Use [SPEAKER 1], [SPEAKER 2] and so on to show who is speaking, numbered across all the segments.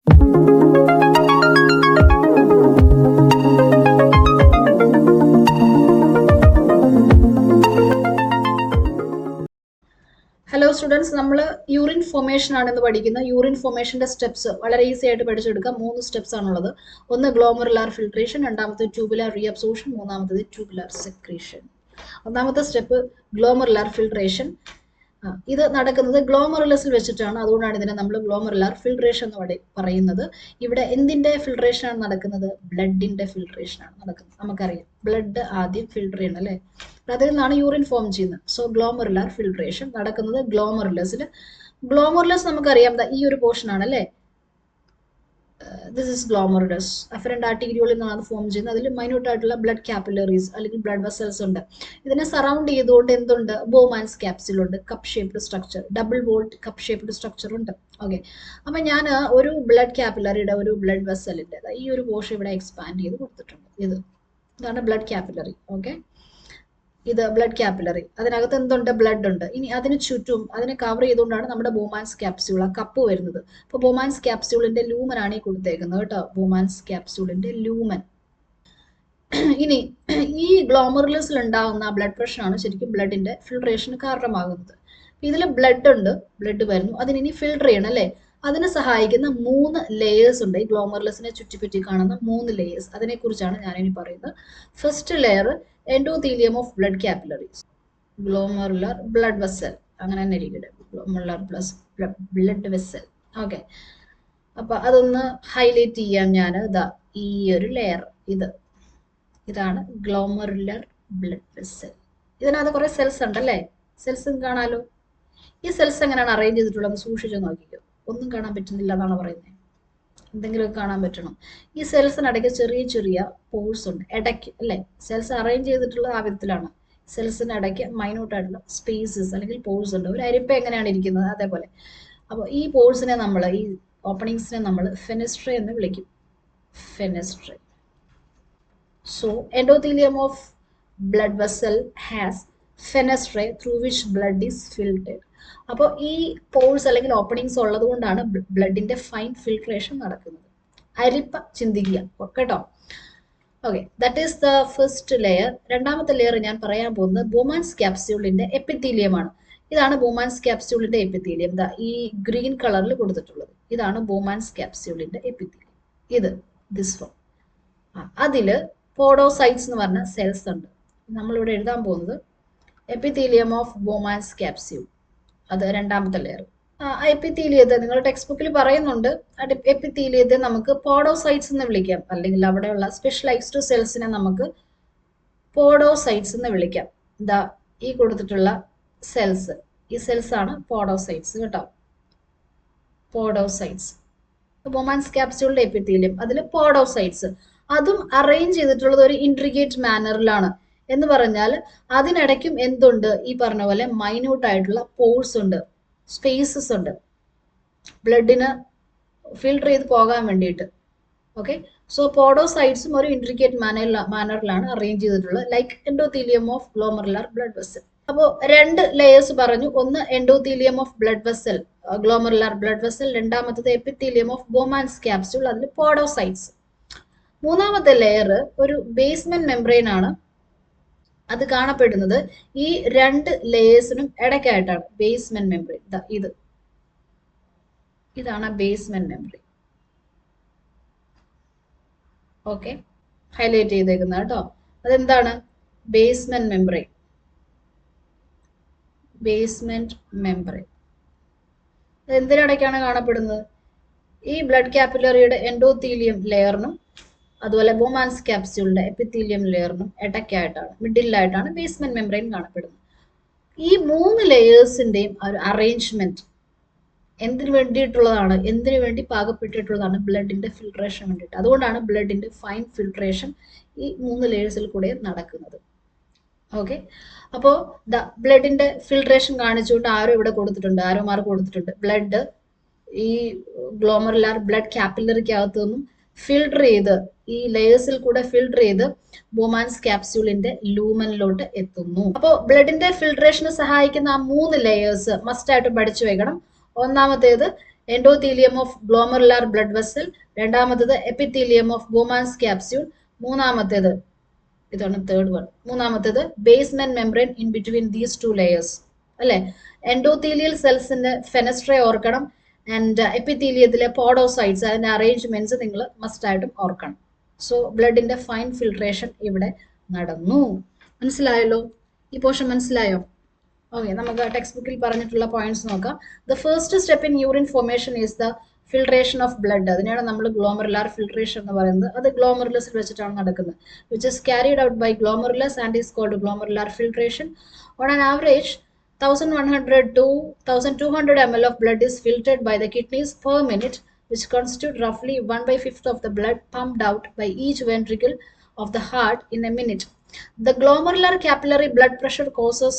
[SPEAKER 1] Hello students, നമ്മൾ urine formation ആണെന്ന് പഠിക്കുന്നത്. യൂറിൻ ഫോർമേഷന്റെ സ്റ്റെപ്സ് വളരെ ഈസി ആയിട്ട് പഠിച്ചെടുക്കാം. 3 സ്റ്റെപ്സ് ആണുള്ളത്. ഒന്ന് ഗ്ലോമറുലാർ ഫിൽട്രേഷൻ, രണ്ടാമത്തെ ട്യൂബുലാർ റീഅബ്സോർപ്ഷൻ, മൂന്നാമത്തത് ട്യൂബുലാർ സെക്രീഷൻ. ഒന്നാമത്തെ സ്റ്റെപ്പ് ഗ്ലോമറുലാർ ഫിൽട്രേഷൻ. ഇത് നടക്കുന്നത് ഗ്ലോമറുലസിൽ വെച്ചിട്ടാണ്. അതുകൊണ്ടാണ് ഇതിനെ നമ്മൾ ഗ്ലോമറുലാർ ഫിൽട്രേഷൻ എന്ന് പറയുന്നത്. ഇവിടെ എന്തിന്റെ ഫിൽട്രേഷൻ ആണ് നടക്കുന്നത്? ബ്ലഡിന്റെ ഫിൽട്രേഷൻ ആണ് നടക്കുന്നത്. നമുക്കറിയാം, ബ്ലഡ് ആദ്യം ഫിൽട്ടർ ചെയ്യണം അല്ലേ? അതിൽ നിന്നാണ് യൂറിൻ ഫോം ചെയ്യുന്നത്. സോ ഗ്ലോമറുലാർ ഫിൽട്രേഷൻ നടക്കുന്നത് ഗ്ലോമറുലസിൽ. ഗ്ലോമറുലസ് നമുക്കറിയാം, ഈ ഒരു പോർഷൻ ആണ് അല്ലേ? This is glomerulus. അഫറന്റ് ആർട്ടീരിയോളിൽ നിന്നാണ് ഫോം ചെയ്യുന്നത്. അതിൽ മൈന്യൂട്ട് ആയിട്ടുള്ള ബ്ലഡ് കാപ്പിലറീസ് അല്ലെങ്കിൽ ബ്ലഡ് വെസൽസ് ഉണ്ട്. ഇതിനെ സറൗണ്ട് ചെയ്തുകൊണ്ട് എന്തുണ്ട്? ബോമാൻസ് ക്യാപ്സ്യൂൾ ഉണ്ട്. Cup shaped structure, double volt cup shaped structure ഉണ്ട്. ഓക്കെ, അപ്പൊ ഞാൻ ഒരു ബ്ലഡ് കാപ്പിലറിയുടെ ഒരു ബ്ലഡ് വെസലിന്റെ ഈ ഒരു പോർഷൻ ഇവിടെ എക്സ്പാൻഡ് ചെയ്ത് കൊടുത്തിട്ടുണ്ട്. ഇതാണ് ബ്ലഡ് കാപ്പിലറി. ഓക്കെ, ഇത് ബ്ലഡ് കാപ്പിലറി. അതിനകത്ത് എന്തുണ്ട്? ബ്ലഡ് ഉണ്ട്. ഇനി അതിന് ചുറ്റും അതിനെ കവർ ചെയ്തുകൊണ്ടാണ് നമ്മുടെ ബോമാൻസ് ക്യാപ്സ്യൂൾ, ആ കപ്പ് വരുന്നത്. അപ്പോൾ ബോമാൻസ് ക്യാപ്സ്യൂളിന്റെ ലൂമൻ ആണ് ഈ കൊടുത്തേക്കുന്നത് കേട്ടോ. ബോമാൻസ് ക്യാപ്സ്യൂളിന്റെ ലൂമൻ. ഇനി ഈ ഗ്ലോമറുലസിൽ ഉണ്ടാകുന്ന ബ്ലഡ് പ്രഷറാണ് ശരിക്കും ബ്ലഡിന്റെ ഫിൽട്രേഷന് കാരണമാകുന്നത്. ഇതിൽ ബ്ലഡ് ഉണ്ട്, ബ്ലഡ് വരുന്നു, അതിനി ഫിൽട്ടർ ചെയ്യണം അല്ലേ? അതിനെ സഹായിക്കുന്ന 3 ലെയേഴ്സ് ഉണ്ട്. ഈ ഗ്ലോമറുലസിനെ ചുറ്റിപ്പറ്റി കാണുന്ന 3 ലെയേഴ്സ്, അതിനെക്കുറിച്ചാണ് ഞാനിനി പറയുന്നത്. First layer endothelium of blood capillaries, glomerular blood vessel, അങ്ങനെ തന്നെ ഇരിക്കട്ടെ, ഗ്ലോമറുലർ ബ്ലഡ് വെസൽ. ഓക്കെ, അപ്പൊ അതൊന്ന് ഹൈലൈറ്റ് ചെയ്യാം ഞാൻ. ഈ ഒരു ലെയർ, ഇതാണ് ഗ്ലോമറുലർ ബ്ലഡ് വെസൽ. ഇതിനകത്ത് കുറെ സെൽസ് ഉണ്ടല്ലേ? സെൽസും കാണാലോ. ഈ സെൽസ് എങ്ങനെയാണ് അറേഞ്ച് ചെയ്തിട്ടുള്ളത്? സൂക്ഷിച്ചു നോക്കിക്കോ. ഒന്നും കാണാൻ പറ്റുന്നില്ല എന്നാണ് പറയുന്നത്. എന്തെങ്കിലുമൊക്കെ കാണാൻ പറ്റണം. ഈ സെൽസിനിടയ്ക്ക് ചെറിയ ചെറിയ പോഴ്സ് ഉണ്ട് ഇടയ്ക്ക് അല്ലേ? സെൽസ് അറേഞ്ച് ചെയ്തിട്ടുള്ള ആ വിധത്തിലാണ്. സെൽസിനിടയ്ക്ക് മൈന്യൂട്ട് ആയിട്ടുള്ള സ്പേസസ് അല്ലെങ്കിൽ പോഴ്സ് ഉണ്ട്. ഒരു അരിപ്പ എങ്ങനെയാണ് ഇരിക്കുന്നത് അതേപോലെ. അപ്പോൾ ഈ പോഴ്സിനെ നമ്മൾ, ഈ ഓപ്പണിങ്സിനെ നമ്മൾ ഫെനസ്ട്രേ എന്ന് വിളിക്കും. Fenestrae. So endothelium of blood vessel has fenestrae through which blood is filtered. അപ്പോൾ ഈ പോഴ്സ് അല്ലെങ്കിൽ ഓപ്പണിങ്സ് ഉള്ളത് കൊണ്ടാണ് ബ്ലഡിന്റെ ഫൈൻ ഫിൽട്രേഷൻ നടക്കുന്നത്. അരിപ്പ ചിന്തിക്കുക കേട്ടോ. Okay, that is the first layer. രണ്ടാമത്തെ ലെയർ ഞാൻ പറയാൻ പോകുന്നത് ബോമാൻസ് ക്യാപ്സ്യൂളിന്റെ എപ്പിത്തീലിയമാണ്. ഇതാണ് ബോമാൻസ് ക്യാപ്സ്യൂളിന്റെ എപ്പിത്തീലിയം. ഈ ഗ്രീൻ കളറിൽ കൊടുത്തിട്ടുള്ളത് ഇതാണ് ബോമാൻസ് ക്യാപ്സ്യൂളിന്റെ എപ്പിത്തീലിയം. This one. അതില് പോഡോസൈറ്റ്സ് എന്ന് പറഞ്ഞ സെൽസ് ഉണ്ട്. നമ്മളിവിടെ എഴുതാൻ പോകുന്നത് എപ്പിത്തീലിയം ഓഫ് ബോമാൻസ് ക്യാപ്സ്യൂൾ. അത് രണ്ടാമത്തെ ലെയർ. എപ്പിത്തീലിയത്തെ നിങ്ങൾ ടെക്സ്റ്റ് ബുക്കിൽ പറയുന്നുണ്ട്. എപ്പിത്തീലിയത്തെ നമുക്ക് പോഡോസൈറ്റ്സ് എന്ന് വിളിക്കാം, അല്ലെങ്കിൽ അവിടെയുള്ള സ്പെഷ്യലൈസ്ഡ് സെൽസിനെ നമുക്ക് പോഡോസൈറ്റ്സ് എന്ന് വിളിക്കാം. ഈ കൊടുത്തിട്ടുള്ള സെൽസ്, ഈ സെൽസ് ആണ് പോഡോസൈറ്റ്സ് കേട്ടോ. പോഡോസൈറ്റ്സ്, ബോമാൻസ് ക്യാപ്സ്യൂളിന്റെ എപ്പിത്തീലിയം, അതിൽ പോഡോസൈറ്റ്സ്. അതും അറേഞ്ച് ചെയ്തിട്ടുള്ളത് ഒരു ഇൻട്രിഗേറ്റ് മാനറിലാണ്. എന്ന് പറഞ്ഞാൽ അതിനിടയ്ക്കും എന്തുണ്ട്? ഈ പറഞ്ഞ പോലെ മൈന്യൂട്ട് ആയിട്ടുള്ള പോഴ്സ് ഉണ്ട്, സ്പേസസ് ഉണ്ട്, ബ്ലഡിന് ഫിൽട്ടർ ചെയ്ത് പോകാൻ വേണ്ടിയിട്ട്. ഓക്കെ, സോ പോഡോസൈറ്റ്സും ഒരു ഇൻട്രിഗേറ്റ് മാനറിലാണ് അറേഞ്ച് ചെയ്തിട്ടുള്ളത്, like endothelium of glomerular blood vessel. അപ്പോൾ 2 ലെയേഴ്സ് പറഞ്ഞു. ഒന്ന് endothelium of blood vessel, glomerular blood vessel. രണ്ടാമത്തത് എപ്പിത്തീലിയം ഓഫ് ബോമാൻസ് ക്യാപ്സ്യൂൾ, അതിൽ പോഡോസൈറ്റ്സ്. മൂന്നാമത്തെ ലെയർ ഒരു ബേസ്മെന്റ് മെംബ്രെയിൻ ആണ്. അത് കാണപ്പെടുന്നത് ഈ 2 ലെയേഴ്സിനും ഇടയ്ക്കായിട്ടാണ്. ബേസ്മെന്റ് മെംബ്രെയിൻ ഇതാണ് ബേസ്മെന്റ് മെംബ്രെയിൻ. ഓക്കെ, ഹൈലൈറ്റ് ചെയ്തേക്കുന്നത് കേട്ടോ. അതെന്താണ്? Basement membrane. ബേസ്മെന്റ് മെംബ്രെയിൻ എന്തിനിടയ്ക്കാണ് കാണപ്പെടുന്നത്? ഈ ബ്ലഡ് കാപ്പിലറിയുടെ എൻഡോതീലിയം ലെയറിനും അതുപോലെ ബോമാൻസ് ക്യാപ്സ്യൂളിന്റെ എപ്പിത്തീലിയം ലെയറിനും ഇടയ്ക്കായിട്ടാണ്, മിഡിലായിട്ടാണ് ബേസ്മെന്റ് മെംബ്രെയിൻ കാണപ്പെടുന്നത്. ഈ 3 ലെയേഴ്സിന്റെയും ഒരു അറേഞ്ച്മെന്റ് എന്തിനു വേണ്ടിയിട്ടുള്ളതാണ്? എന്തിനു വേണ്ടി പാകപ്പെട്ടിട്ടുള്ളതാണ്? ബ്ലഡിന്റെ ഫിൽട്രേഷൻ വേണ്ടിയിട്ട്. അതുകൊണ്ടാണ് ബ്ലഡിന്റെ ഫൈൻ ഫിൽട്രേഷൻ ഈ 3 ലെയേഴ്സിൽ കൂടെ നടക്കുന്നത്. ഓക്കെ, അപ്പോൾ ബ്ലഡിന്റെ ഫിൽട്രേഷൻ കാണിച്ചുകൊണ്ട് ആരോ ഇവിടെ കൊടുത്തിട്ടുണ്ട്, ആരോ മാർക്ക് കൊടുത്തിട്ടുണ്ട്. ബ്ലഡ് ഈ ഗ്ലോമറുലാർ ബ്ലഡ് കാപ്പിലറിക്കകത്തു നിന്നും ഫിൽട്ടർ ചെയ്ത്, ഈ ലെയേഴ്സിൽ കൂടെ ഫിൽട്ടർ ചെയ്ത് ബോമാൻസ് ക്യാപ്സ്യൂളിന്റെ ലൂമനിലോട്ട് എത്തുന്നു. അപ്പോൾ ബ്ലഡിന്റെ ഫിൽട്രേഷന് സഹായിക്കുന്ന ആ 3 ലെയേഴ്സ് മസ്റ്റ് ആയിട്ട് പഠിച്ചു വെക്കണം. ഒന്നാമത്തേത് endothelium of glomerular blood vessel, രണ്ടാമത്തത് എപ്പിത്തീലിയം ഓഫ് ബോമാൻസ് ക്യാപ്സ്യൂൾ, മൂന്നാമത്തേത് ഇതാണ് തേർഡ് വൺ, മൂന്നാമത്തേത് basement membrane in between these two layers അല്ലെ. എൻഡോതീലിയൽ സെൽസിന്റെ ഫെനസ്ട്രേ ഓർക്കണം, ആൻഡ് എപ്പിത്തീലിയത്തിലെ പോഡോസൈറ്റ്സ് അതിന്റെ അറേഞ്ച്മെന്റ്സ് നിങ്ങൾ മസ്റ്റ് ആയിട്ടും ഓർക്കണം. സോ ബ്ലഡിന്റെ ഫൈൻ ഫിൽട്രേഷൻ ഇവിടെ നടന്നു. മനസ്സിലായല്ലോ? ഈ പോർഷൻ മനസ്സിലായോ? ഓക്കെ, നമുക്ക് ടെക്സ്റ്റ് ബുക്കിൽ പറഞ്ഞിട്ടുള്ള പോയിന്റ്സ് നോക്കാം. The first step in urine formation is the filtration of blood. അതിനെയാണ് നമ്മൾ ഗ്ലോമറുലാർ ഫിൽട്രേഷൻ എന്ന് പറയുന്നത്. അത് ഗ്ലോമറുലസിൽ വെച്ചിട്ടാണ് നടക്കുന്നത്, which is carried out by glomerulus and is called glomerular filtration. On an average 1100 to 1200 ml of blood is filtered by the kidneys per minute, which constitute roughly 1/5 of the blood pumped out by each ventricle of the heart in a minute. The glomerular capillary blood pressure causes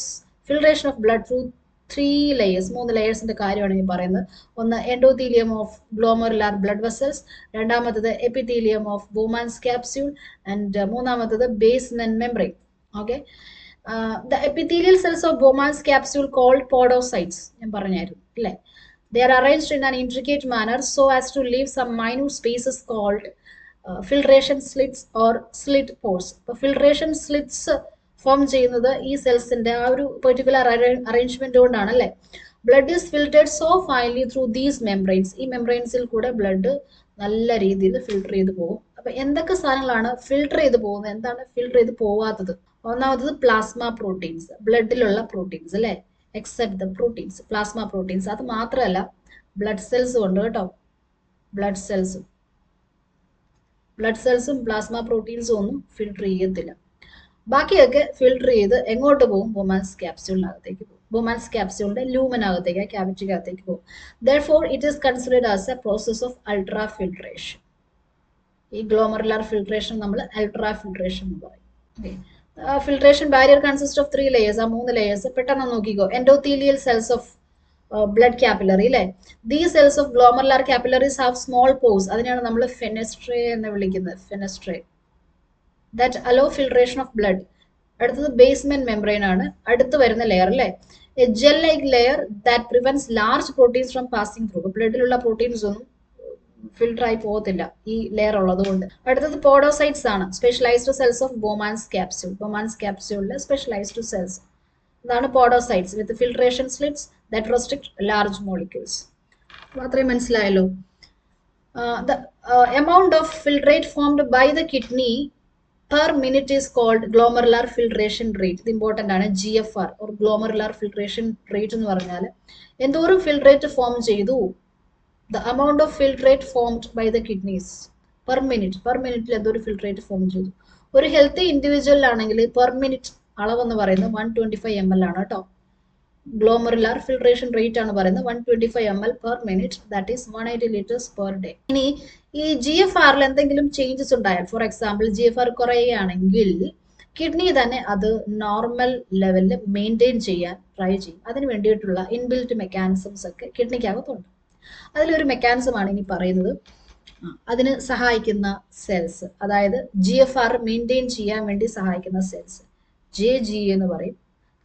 [SPEAKER 1] filtration of blood through 3 layers. 3 ലെയേഴ്സിന്റെ കാര്യമാണ് ഈ പറയുന്നത്. ഒന്ന് endothelium of glomerular blood vessels, രണ്ടാമത്തത് epithelium of Bowman's capsule, and മൂന്നാമത്തത് basement membrane. Okay, the epithelial cells of Bowman's capsule called podocytes, ഞാൻ പറഞ്ഞായിരുന്നു അല്ലേ. They are arranged in an intricate manner so as to leave some minute spaces called filtration slits or slit pores. അപ്പോൾ filtration slits form ചെയ്യുന്നത് ഈ സെൽസിന്റെ ആ ഒരു particular arrangement കൊണ്ടാണ് അല്ലേ. Blood is filtered so finely through these membranes. ഈ മെംബ്രെയിൻസിൽ കൂടെ blood നല്ല രീതിയിൽ ഫിൽട്ടർ ചെയ്ത് പോകും. അപ്പൊ എന്തൊക്കെ സാധനങ്ങളാണ് ഫിൽട്ടർ ചെയ്ത് പോകുന്നത്, എന്താണ് ഫിൽട്ടർ ചെയ്ത് പോവാത്തത്? ഒന്നാമത്തത് പ്ലാസ്മ പ്രോട്ടീൻസ്, ബ്ലഡിലുള്ള പ്രോട്ടീൻസ് അല്ലെ, except the proteins, plasma proteins. അത് മാത്രമല്ല ബ്ലഡ് സെൽസും ഉണ്ട് കേട്ടോ. ബ്ലഡ് സെൽസും പ്ലാസ്മ പ്രോട്ടീൻസും ഒന്നും ഫിൽട്ടർ ചെയ്യത്തില്ല. ബാക്കിയൊക്കെ ഫിൽട്ടർ ചെയ്ത് എങ്ങോട്ട് പോകും? ബൊമാൻസ് ക്യാപ്സ്യൂളിനകത്തേക്ക് പോകും. ബൊമാൻസ് ക്യാപ്സ്യൂളിന്റെ ലൂമനകത്തേക്ക്, ക്യാവിറ്റിക്കകത്തേക്ക് പോകും. Therefore, it is considered as a process of ultrafiltration. ഈ ഗ്ലോമറുലാർ ഫിൽട്രേഷൻ നമ്മൾ അൾട്രാഫിൽട്രേഷൻ എന്ന് പറയും. Filtration barrier consist of 3 layers. ആ 3 ലെയേഴ്സ് പെട്ടെന്ന് നോക്കിക്കോ. Endothelial cells of blood capillary അല്ലെ. These cells of glomerular capillaries have small pores. അതിനെയാണ് നമ്മൾ ഫെനസ്ട്രേ എന്ന് വിളിക്കുന്നത്. Fenestrae that allow filtration of blood. അടുത്തത് ബേസ്മെന്റ് മെംബ്രെയിൻ ആണ് അടുത്ത് വരുന്ന ലെയർ അല്ലെ. A gel like layer that prevents large proteins from passing through. ബ്ലഡിലുള്ള പ്രോട്ടീൻസ് ഒന്നും ഫിൽട്ടർ ആയി പോകത്തില്ല ഈ ലെയർ ഉള്ളത് കൊണ്ട്. അടുത്തത് പോഡോസൈറ്റ്സ് ആണ്, specialized cells of Bowman's capsule. Bowman's ക്യാപ്സ്യൂളിലെ സ്പെഷ്യലൈസ്ഡ് സെൽസ് ഇതാണ് podocytes with filtration slits that restrict large molecules. അത്രയും മനസ്സിലായല്ലോ. The amount of filtrate formed by the kidney per minute is called glomerular filtration rate. ഇത് important ആണ്. GFR or glomerular filtration rate എന്ന് പറഞ്ഞാൽ എന്തോരം filtrate form ചെയ്തു, the amount of filtrate formed by the kidneys per minute. Per മിനിറ്റിൽ എന്തോരം filtrate form ചെയ്തു. ഒരു ഹെൽത്തി ഇൻഡിവിജ്വൽ ആണെങ്കിൽ പെർ മിനിറ്റ് അളവെന്ന് പറയുന്നത് 125 ml ആണ് കേട്ടോ. ഗ്ലോമറുലാർ ഫിൽട്രേഷൻ റേറ്റ് ആണ് പറയുന്നത് 125 ml per minute, that is 180 litres per day. ഇനി ഈ GFRൽ എന്തെങ്കിലും ചേഞ്ചസ് ഉണ്ടായാൽ, ഫോർ എക്സാമ്പിൾ GFR കുറയുകയാണെങ്കിൽ കിഡ്നി തന്നെ അത് നോർമൽ ലെവലിൽ മെയിൻറ്റെയിൻ ചെയ്യാൻ ട്രൈ ചെയ്യും. അതിന് വേണ്ടിയിട്ടുള്ള ഇൻബിൽറ്റ് മെക്കാനിസംസ് ഒക്കെ കിഡ്നിക്കകത്തുണ്ട്. അതിലൊരു മെക്കാനിസമാണ് ഇനി പറയുന്നത്. അതിന് സഹായിക്കുന്ന സെൽസ്, അതായത് GFR മെയിൻറ്റെയിൻ ചെയ്യാൻ വേണ്ടി സഹായിക്കുന്ന സെൽസ് JG എന്ന് പറയും.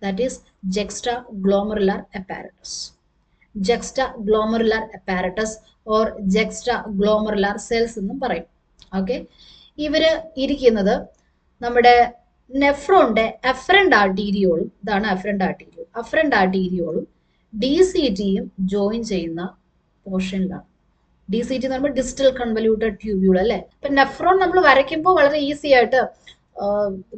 [SPEAKER 1] That is juxta glomerular apparatus. Juxta glomerular apparatus or juxta glomerular cells എന്നും പറയും. ഓക്കെ, ഇവര് ഇരിക്കുന്നത് നമ്മുടെ നെഫ്രോണിന്റെ അഫറന്റ് ആർട്ടീരിയോളും, ഇതാണ് അഫറന്റ് ആർട്ടീരിയോൾ, അഫറന്റ് ആർട്ടീരിയോളും DCTയും ജോയിൻ ചെയ്യുന്ന പോർഷനിലാണ്. DCT എന്ന് പറയുമ്പോൾ ഡിസ്റ്റൽ കൺവല്യൂട്ടഡ് ട്യൂബ്യൂൾ അല്ലെ. ഇപ്പൊ നെഫ്രോൺ നമ്മൾ വരയ്ക്കുമ്പോൾ വളരെ ഈസി ആയിട്ട്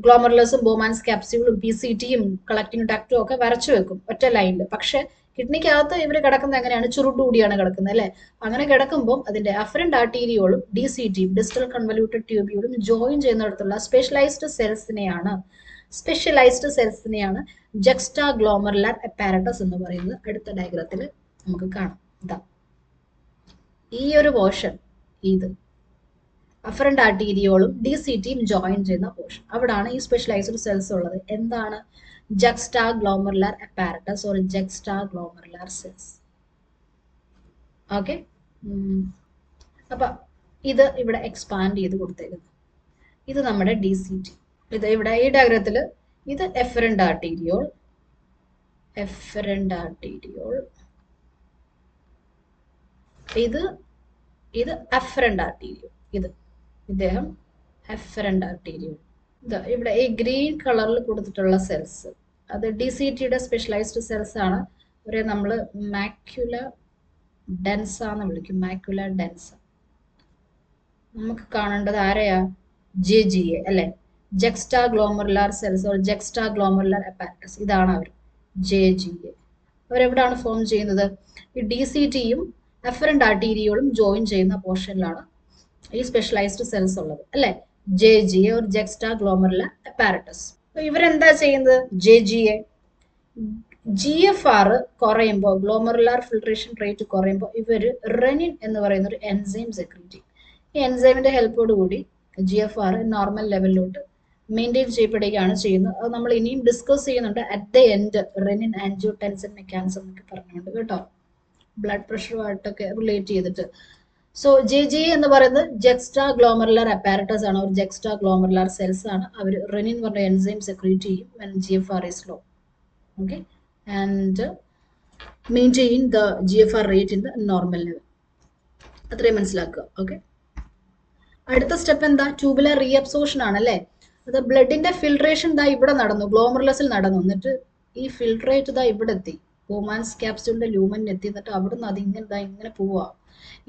[SPEAKER 1] ഗ്ലോമറുലസും ബോമാൻസ് ക്യാപ്സ്യൂളും PCTയും കളക്ടിങ് ഡക്റ്റും ഒക്കെ വരച്ചു വെക്കും ഒറ്റ ലൈനിൽ. പക്ഷെ കിഡ്നിക്കകത്ത് ഇവർ കിടക്കുന്നത് എങ്ങനെയാണ്? ചുരുട്ടുകൂടിയാണ് കിടക്കുന്നത് അല്ലെ. അങ്ങനെ കിടക്കുമ്പോൾ അതിന്റെ അഫറന്റ് ആർട്ടീരിയോളും DCTയും ഡിസ്റ്റൽ കൺവല്യൂട്ടഡ് ട്യൂബ്യൂളും ജോയിൻ ചെയ്യുന്നിടത്തുള്ള സ്പെഷ്യലൈസ്ഡ് സെൽസിനെയാണ് ജെക്സ്ട്രാ ഗ്ലോമറുലാർ അപ്പാരറ്റസ് എന്ന് പറയുന്നത്. അടുത്ത ഡയഗ്രത്തിൽ നമുക്ക് കാണാം. ഇതാ ഈ ഒരു പോർഷൻ, ഇത് അഫറന്റ് ആർട്ടീരിയോളും DCTയും ജോയിൻ ചെയ്യുന്ന പോർഷൻ, അവിടാണ് ഈ സ്പെഷ്യലൈസ്ഡ് സെൽസ് ഉള്ളത്. എന്താണ്? Juxta glomerular apparatus or juxta glomerular cells. Okay, അപ്പൊ ഇത് ഇവിടെ എക്സ്പാൻഡ് ചെയ്ത് കൊടുത്തേക്കുന്നു. ഇത് നമ്മുടെ DCT. ഇത് ഇവിടെ ഈ ഡയഗ്രത്തിൽ ഇത് എഫറന്റ് ആർട്ടീരിയോൾ, ഇത് ഇത് എഫറന്റ് ആർട്ടീരിയം. ഇദ്ദേഹം എഫറന്റ് ആർട്ടീരിയം. ഇവിടെ ഈ ഗ്രീൻ കളറിൽ കൊടുത്തിട്ടുള്ള സെൽസ് അത് DCTയുടെ സ്പെഷ്യലൈസ്ഡ് സെൽസ് ആണ്. അവരെ നമ്മൾ മാക്യുല ഡെൻസ എന്ന് വിളിക്കും. Macula densa. നമുക്ക് കാണേണ്ടത് ആരെയാ? JGA അല്ലെ, juxta glomerular cells or juxta glomerular apparatus. ഇതാണ് അവർ, JGA. അവരെവിടാണ് ഫോം ചെയ്യുന്നത്? ഈ DCTയും എഫറന്റ് ആർട്ടീരിയോളും ജോയിൻ ചെയ്യുന്ന പോർഷനിലാണ് ഈ സ്പെഷ്യലൈസ്ഡ് സെൽസ് ഉള്ളത് അല്ലെ, JGA or ജെക്സ്റ്റാ ഗ്ലോമറുലാർ അപ്പാരറ്റസ്. ഇവരെന്താ ചെയ്യുന്നത്? JGA GFR കുറയുമ്പോൾ, ഗ്ലോമറുലാർ ഫിൽട്രേഷൻ റേറ്റ് കുറയുമ്പോൾ ഇവർ റെനിൻ എന്ന് പറയുന്ന ഒരു എൻസൈം സെക്രീറ്റ് ചെയ്യും. ഈ എൻസൈമിന്റെ ഹെൽപ്പോട് കൂടി GFR നോർമൽ ലെവലിലോട്ട് മെയിൻറ്റെയിൻ ചെയ്യപ്പെടുകയാണ് ചെയ്യുന്നത്. അത് നമ്മൾ ഇനിയും ഡിസ്കസ് ചെയ്യുന്നുണ്ട് at the end, renin angiotensin mechanism എന്നൊക്കെ പറഞ്ഞുകൊണ്ട് കേട്ടോ, ബ്ലഡ് പ്രഷറുമായിട്ടൊക്കെ റിലേറ്റ് ചെയ്തിട്ട്. സോ JGA എന്ന് പറയുന്നത് ജെക്സ്റ്റാ ഗ്ലോമറുലാർ അപ്പാരറ്റസ് ആണ്, ഒരു ജെക്സ്റ്റാ ഗ്ലോമറുലാർ സെൽസ് ആണ്. അവർ റെനിൻ എന്ന് പറഞ്ഞ എൻസൈം സെക്രീറ്റ് ചെയ്യും when GFR is low. Okay, and maintain the GFR rate in the normal level. അത്രയും മനസ്സിലാക്കുക. ഓക്കെ, അടുത്ത സ്റ്റെപ്പ് എന്താ? ട്യൂബുലർ റീഅബ്സോർഷൻ ആണല്ലേ. അത് ബ്ലഡിന്റെ ഫിൽട്രേഷൻ ദാ ഇവിടെ നടന്നു, ഗ്ലോമറുലസിൽ നടന്നു. എന്നിട്ട് ഈ ഫിൽട്രേറ്റ് ദാ ഇവിടെ എത്തി, ബോമാൻസ് ക്യാപ്സ്യൂളിന്റെ ലൂമനിൽ എത്തി. എന്നിട്ട് അവിടുന്ന് അത് ഇങ്ങനെ പോവാ.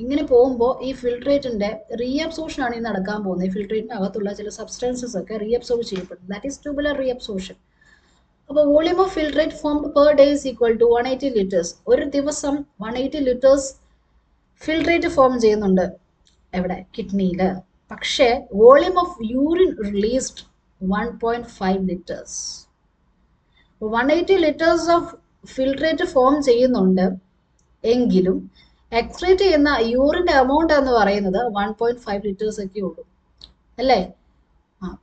[SPEAKER 1] ഇങ്ങനെ പോകുമ്പോൾ ഈ ഫിൽട്രേറ്റിന്റെ റീഅബ്സോർഷൻ ആണ് ഈ നടക്കാൻ പോകുന്നത്. ഈ ഫിൽട്രേറ്റിന് അകത്തുള്ള ചില സബ്സ്റ്റൻസസ് ഒക്കെ റീഅബ്സോർബ് ചെയ്യപ്പെടും. That is tubular reabsorption. അപ്പോൾ volume of filtrate formed per day is equal to 180 litres. ഒരു ദിവസം 180 ലിറ്റേഴ്സ് ഫിൽട്രേറ്റ് ഫോം ചെയ്യുന്നുണ്ട് എവിടെ? കിഡ്നിയിൽ. പക്ഷേ volume of urine released 1.5 litres. 180 litres of filtrate form ചെയ്യുന്നുണ്ട് എങ്കിലും എക്സ്ക്രീറ്റ് ചെയ്യുന്ന യൂറിന്റെ എമൗണ്ട് എന്ന് പറയുന്നത് 1.5 ലിറ്റേഴ്സ് ഒക്കെ ഉള്ളൂ അല്ലേ?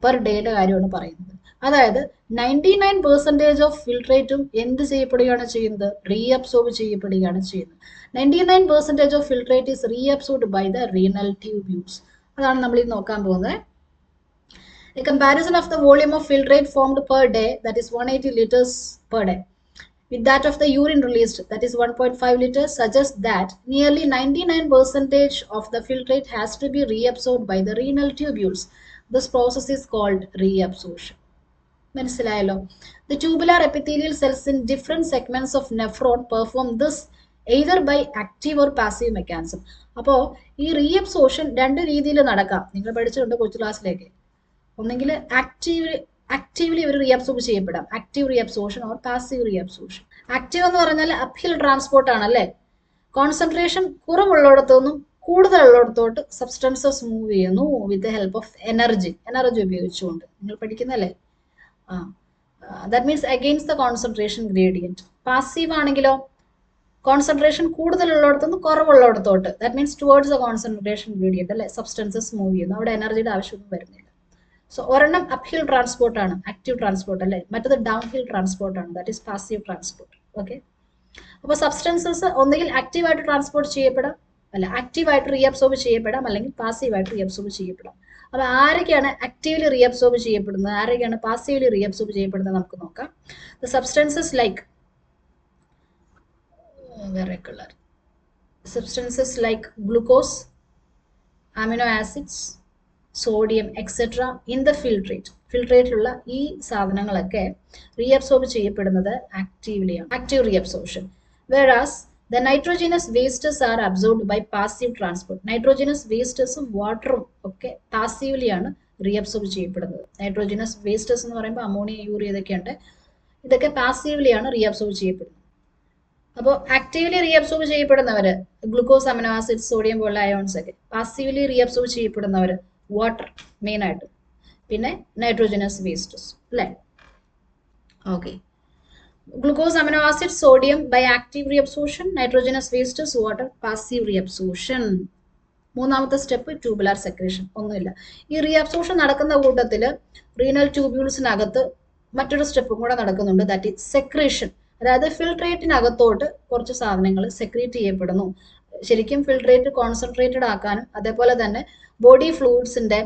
[SPEAKER 1] പെർ ഡേയുടെ കാര്യമാണ് പറയുന്നത്. അതായത് 99% ഓഫ് ഫിൽട്രേറ്റും എന്ത് ചെയ്യപ്പെടുകയാണ് ചെയ്യുന്നത്? റീഅബ്സോർബ് ചെയ്യപ്പെടുകയാണ് ചെയ്യുന്നത്. 99% of filtrate is reabsorbed by the renal tubules. അതാണ് നമ്മൾ ഈ നോക്കാൻ പോകുന്നത്. A comparison of the volume of filtrate formed per day, that is 180 liters per day, with that of the urine released, that is 1.5 liters, suggests that nearly 99% of the filtrate has to be reabsorbed by the renal tubules. This process is called reabsorption. മനസ്സിലായല്ലോ? The tubular epithelial cells in different segments of nephron perform this either by active or passive mechanism. അപ്പോൾ ഈ reabsorption രണ്ട് രീതിയിൽ നടക്കാം. നിങ്ങൾ പഠിച്ചിട്ടുണ്ട് കൊച്ചു ക്ലാസ്സിലേക്ക്. ഒന്നെങ്കിൽ ആക്റ്റീവ്ലി ഇവർ റീഅബ്സോർബ് ചെയ്യപ്പെടാം, active reabsorption or passive reabsorption. Active എന്ന് പറഞ്ഞാൽ അപ്ഹിൽ ട്രാൻസ്പോർട്ട് ആണല്ലേ. കോൺസെൻട്രേഷൻ കുറവുള്ളിടത്തുനിന്നും കൂടുതലുള്ളിടത്തോട്ട് സബ്സ്റ്റൻസസ് മൂവ് ചെയ്യുന്നു with the help of energy ഉപയോഗിച്ചുകൊണ്ട്. നിങ്ങൾ പഠിക്കുന്നല്ലേ? That means against the concentration gradient. Passive ആണെങ്കിലോ കോൺസെൻട്രേഷൻ കൂടുതലുള്ളിടത്തുനിന്ന് കുറവുള്ളിടത്തോട്ട്, that means towards the concentration gradient അല്ലെ, സബ്സ്റ്റൻസസ് മൂവ് ചെയ്യുന്നു. അവിടെ എനർജിയുടെ ആവശ്യമൊന്നും വരുന്നില്ല. സോ ഒരെണ്ണം അപ്ഹിൽ ട്രാൻസ്പോർട്ട് ആണ്, ആക്റ്റീവ് ട്രാൻസ്പോർട്ട് അല്ലെ. മറ്റത് ഡൗൺ ഹിൽ ട്രാൻസ്പോർട്ട് ആണ്, that is passive transport. Okay, അപ്പോൾ സബ്സ്റ്റൻസസ് ഒന്നുകിൽ ആക്റ്റീവായിട്ട് ട്രാൻസ്പോർട്ട് ചെയ്യപ്പെടാം, അല്ല ആക്റ്റീവായിട്ട് റീഅബ്സോർബ് ചെയ്യപ്പെടാം, അല്ലെങ്കിൽ പാസീവായിട്ട് റീഅബ്സോർബ് ചെയ്യപ്പെടാം. അപ്പോൾ ആരൊക്കെയാണ് ആക്റ്റീവ്ലി റീഅബ്സോർബ് ചെയ്യപ്പെടുന്നത്, ആരൊക്കെയാണ് പാസീവ്ലി റീഅബ്സോർബ് ചെയ്യപ്പെടുന്നത് നമുക്ക് നോക്കാം. The substances like glucose, amino acids, sodium etcetera in the ഫിൽട്രേറ്റിലുള്ള ഈ സാധനങ്ങളൊക്കെ റീഅബ്സോർബ് ചെയ്യപ്പെടുന്നത് ആക്റ്റീവ്ലിയാണ്, active reabsorption. Whereas the nitrogenous wastes are absorbed by passive transport. Nitrogenous wastes വാട്ടറും ഒക്കെ പാസീവ്ലി ആണ് റീഅബ്സോർബ് ചെയ്യപ്പെടുന്നത്. നൈട്രോജനസ് വേസ്റ്റസ് എന്ന് പറയുമ്പോൾ അമോണിയ, യൂറിയ ഇതൊക്കെയുണ്ട്. ഇതൊക്കെ പാസീവ്ലി ആണ് റീഅബ്സോർബ് ചെയ്യപ്പെടുന്നത്. അപ്പോൾ ആക്റ്റീവ്ലി റീഅബ്സോർബ് ചെയ്യപ്പെടുന്നവര് ഗ്ലൂക്കോസ്, അമിനോ ആസിഡ്സ്, സോഡിയം പോലുള്ള അയോൺസ് ഒക്കെ. പാസീവ്ലി റീഅബ്സോർബ് ചെയ്യപ്പെടുന്നവര് വാട്ടർ മെയിൻ ആയിട്ട്, പിന്നെ നൈട്രോജനസ് വേസ്റ്റസ് അല്ലേ. Okay, glucose, amino acids, sodium by active reabsorption, nitrogenous wastes, water passive reabsorption. മൂന്നാമത്തെ സ്റ്റെപ്പ് ട്യൂബുലാർ സെക്രീഷൻ. ഒന്നുമില്ല, ഈ റീഅബ്സോർപ്ഷൻ നടക്കുന്ന കൂട്ടത്തിൽ റീനൽ ട്യൂബ്യൂൾസിനകത്ത് മറ്റൊരു സ്റ്റെപ്പും കൂടെ നടക്കുന്നുണ്ട്, ദാറ്റ് ഈസ് സെക്രീഷൻ. അതായത് ഫിൽട്രേറ്റിനകത്തോട്ട് കുറച്ച് സാധനങ്ങൾ സെക്രീറ്റ് ചെയ്യപ്പെടുന്നു. ശരിക്കും ഫിൽട്രേറ്റ് കോൺസെൻട്രേറ്റഡ് ആക്കാനും അതേപോലെ തന്നെ ബോഡി ഫ്ലൂയിഡ്സിന്റെ